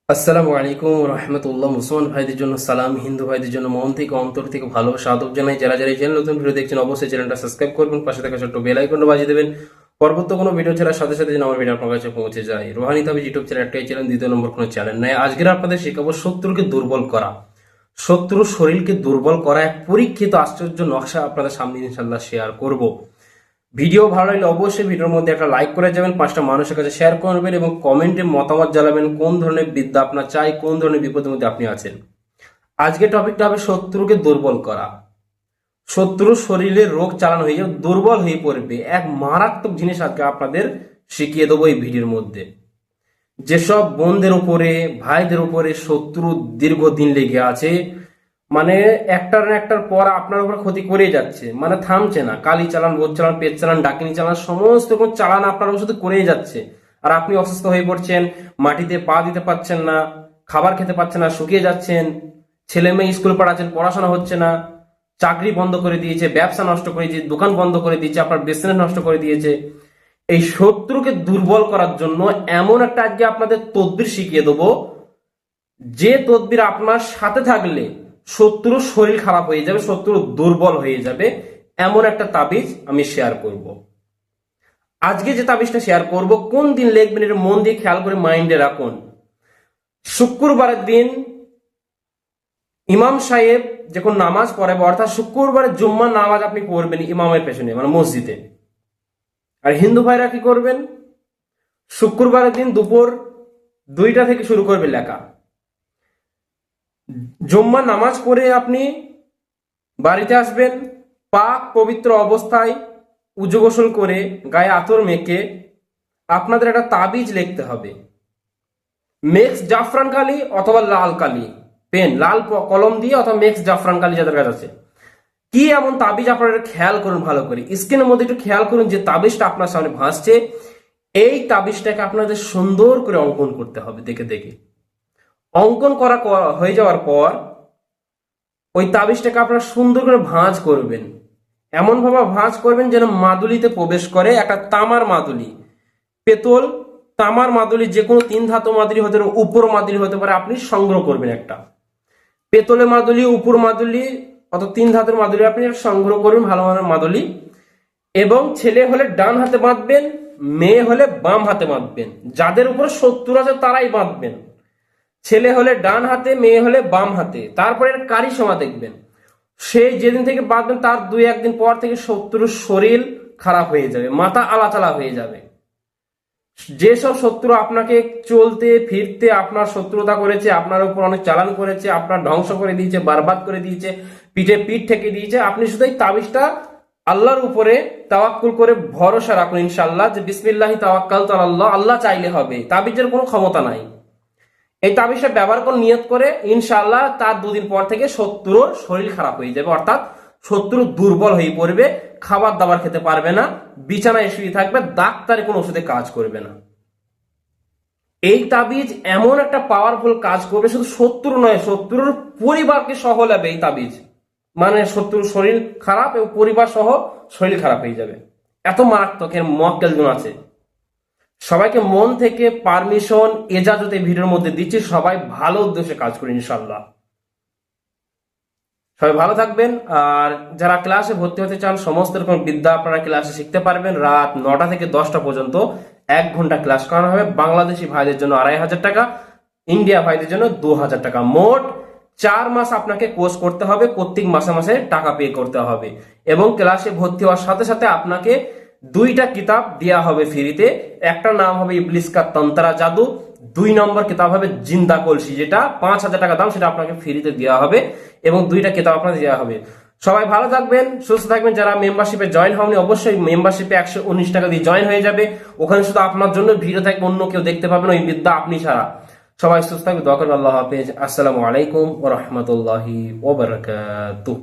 আসসালামু আলাইকুম রহমতুল্লাহ। মুসলমান ভাইদের জন্য সালাম, হিন্দু ভাইদের জন্য মন থেকে অন্তর থেকে ভালোবাসা আদব জানাই। যারা যারা এই চ্যানেল নতুন ভিডিও দেখছেন অবশ্যই চ্যানেলটা সাবস্ক্রাইব করবেন, পাশে থাকা ছোট্ট বেল আইকনটা বাজিয়ে দেবেন। পরবর্তী কোনো ভিডিও ছাড়ার সাথে সাথে যেন আমার ভিডিও আপনার কাছে পৌঁছে যায়। রোহানি তাবিজ ইউটিউব চ্যানেল একটাই চ্যানেল, দ্বিতীয় নম্বর কোনো চ্যানেল নাই। আজকের আপনাদের শেখাবো শত্রুকে দুর্বল করা, শত্রুর শরীরকে দুর্বল করা এক পরীক্ষিত আশ্চর্য নকশা আপনাদের সামনে ইনশাল্লাহ শেয়ার করব। ভিডিও ভালো লাগলে অবশ্যই ভিডিওর মধ্যে একটা লাইক করে যাবেন, 5টা মানুষের কাছে শেয়ার করবেন এবং কমেন্টে মতামত জানাবেন কোন ধরনের বিদ্যা আপনার চাই, কোন ধরনের বিপদের মধ্যে আপনি আছেন। আজকের টপিকটা হবে শত্রুকে দুর্বল করা। শত্রুর শরীরে রোগ চালানো হয়ে যাবে, দুর্বল হয়ে পড়বে, এক মারাত্মক জিনিস আজকে আপনাদের শিখিয়ে দেবো এই ভিডিওর মধ্যে। যেসব বোনদের উপরে, ভাইদের উপরে শত্রু দীর্ঘদিন লেগে আছে, মানে একটার পর আপনার উপর ক্ষতি করে যাচ্ছে, মানে থামছে না। কালি চালান, বোধ চালান, পেট চালান, ডাকিনি চালান, সমস্ত রকম চালান আপনার উপর শুধু করেই যাচ্ছে। আর আপনি অসুস্থ হয়ে পড়ছেন, মাটিতে পা দিতে পারছেন না, খাবার খেতে পারছেন না, শুকিয়ে যাচ্ছেন। ছেলে মেয়ে স্কুল পড়াচ্ছেন, পড়াশোনা হচ্ছে না, চাকরি বন্ধ করে দিয়েছে, ব্যবসা নষ্ট করে দিয়েছে, দোকান বন্ধ করে দিয়েছে, আপনার বিজনেস নষ্ট করে দিয়েছে। এই শত্রুকে দুর্বল করার জন্য এমন একটা আজকে আপনাদের তদবির শিখিয়ে দেবো, যে তদবির আপনার সাথে থাকলে শত্রুর শরীর খারাপ হয়ে যাবে, শত্রু দুর্বল হয়ে যাবে। এমন একটা তাবিজ আমি শেয়ার করব। আজকে যে তাবিজটা শেয়ার করব, কোন দিন লিখবেন এটা মন দিয়ে খেয়াল করে মাইন্ডে রাখুন। শুক্রবারের দিন ইমাম সাহেব যখন নামাজ পড়াবে, অর্থাৎ শুক্রবারের জুম্মার নামাজ আপনি পড়বেন ইমামের পেছনে, মানে মসজিদে। আর হিন্দু ভাইরা কি করবেন, শুক্রবারের দিন দুপুর 2টা থেকে শুরু করবে লেখা। জুম্মার নামাজ পড়ে আপনি বাড়িতে আসবেন, পাক পবিত্র অবস্থায় উজু গোসল করে গায়ে আতর মেখে আপনাদের একটা তাবিজ লিখতে হবে। মেক্স জাফরান কালি অথবা লাল কালি পেন, লাল কলম দিয়ে, অথবা মেক্স জাফরান কালি যাদের কাছে আছে। কি এমন তাবিজ আপনারা খেয়াল করুন ভালো করে, স্ক্রিনের মধ্যে একটু খেয়াল করুন যে তাবিজটা আপনার সামনে ভাসছে। এই তাবিজটাকে আপনাদের সুন্দর করে অঙ্কন করতে হবে দেখে দেখে। অঙ্কন করা হয়ে যাওয়ার পর ওই তাবিজটাকে আপনারা সুন্দর করে ভাঁজ করবেন। এমন ভাবে ভাঁজ করবেন যেন মাদুলিতে প্রবেশ করে। একটা তামার মাদুলি, পেতল, তামার মাদুলি, যে কোনো 3 ধাতু মাদুলি হতে পারে, উপর মাদুলি হতে পারে, আপনি সংগ্রহ করবেন। একটা পেতলের মাদুলি, উপর মাদুলি অত 3 ধাতুর মাদুলি আপনি সংগ্রহ করবেন, ভালো মানের মাদুলি। এবং ছেলে হলে ডান হাতে বাঁধবেন, মেয়ে হলে বাম হাতে বাঁধবেন। যাদের উপরে শত্রু আছে তারাই বাঁধবেন। ছেলে হলে ডান হাতে, মেয়ে হলে বাম হাতে। তারপরে কারি সমা দেখবেন, সেই যেদিন থেকে বাঁধবেন তার 2-1 দিন পর থেকে শত্রুর শরীর খারাপ হয়ে যাবে, মাথা আলাচালা হয়ে যাবে। যেসব শত্রু আপনাকে চলতে ফিরতে আপনার শত্রুতা করেছে, আপনার উপর অনেক চালান করেছে, আপনার ধ্বংস করে দিয়েছে, বারবাদ করে দিয়েছে, পিঠে পিঠ ঠেকে দিয়েছে, আপনি শুধু এই তাবিজটা আল্লাহর উপরে তাওয়াক্কুল করে ভরসা রাখুন ইনশাআল্লাহ, যে বিসমিল্লাহি তাওয়াক্কালতু আলাল্লাহ, আল্লাহ চাইলে হবে। তাবিজের কোনো ক্ষমতা নাই। এই তাবিজটা ব্যবহার করে নিয়ত করে ইনশাআল্লাহ তার 2 দিন পর থেকে শত্রুর শরীর খারাপ হয়ে যাবে, অর্থাৎ শত্রু দুর্বল হয়ে পড়বে, খাবার দাবার খেতে পারবে না, বিছানায় শুয়ে থাকবে, ডাক্তারে কোনো ওষুধে কাজ করবে না। এই তাবিজ এমন একটা পাওয়ারফুল কাজ করবে, শুধু শত্রু নয়, শত্রুর পরিবারকে সহ নেবে এই তাবিজ। মানে শত্রুর শরীর খারাপ এবং পরিবার সহ শরীর খারাপ হয়ে যাবে, এত মারাত্মক এর মক্কেল গুণ আছে। সবাইকে মন থেকে পারমিশন, এজাজত এই ভিডিওর মধ্যে দিচ্ছি, সবাই ভালো উদ্দেশ্যে কাজ করুন ইনশাআল্লাহ। সবাই ভালো থাকবেন। আর যারা ক্লাসে ভর্তি হতে চান, সমস্ত রকম বিদ্যা আপনারা ক্লাসে শিখতে পারবেন। রাত 9টা থেকে 10টা পর্যন্ত 1 ঘন্টা ক্লাস করানো হবে। বাংলাদেশি ভাইদের জন্য 2500 টাকা, ইন্ডিয়া ভাইদের জন্য 2000 টাকা। মোট 4 মাস আপনাকে কোর্স করতে হবে, প্রত্যেক মাসে মাসে টাকা পে করতে হবে। এবং ক্লাসে ভর্তি হওয়ার সাথে সাথে আপনাকে 2টা কিতাব দেওয়া হবে ফ্রিতে। একটা নাম হবে ইবলিস কা তন্ত্রা জাদু, 2 নম্বর কিতাব হবে জিন্দা কলসি, যেটা 5000 টাকা দাম, সেটা আপনাকে ফ্রিতে দেওয়া হবে। এবং 2টা কিতাব আপনাকে দেওয়া হবে। সবাই ভালো থাকবেন, সুস্থ থাকবেন। যারা মেম্বারশিপে জয়েন হয়নি অবশ্যই মেম্বারশিপে 119 টাকা দিয়ে জয়েন হয়ে যাবে। ওখানে শুধু আপনার জন্য ভিডিও থাকবে, অন্য কেউ দেখতে পাবেন ওই বিদ্যা আপনি ছাড়া। সবাই সুস্থ থাকবে, দোয়া করবেন। আল্লাহ হাফেজ। আসসালামু আলাইকুম ওয়া রাহমাতুল্লাহি ওয়া বারাকাতুহু।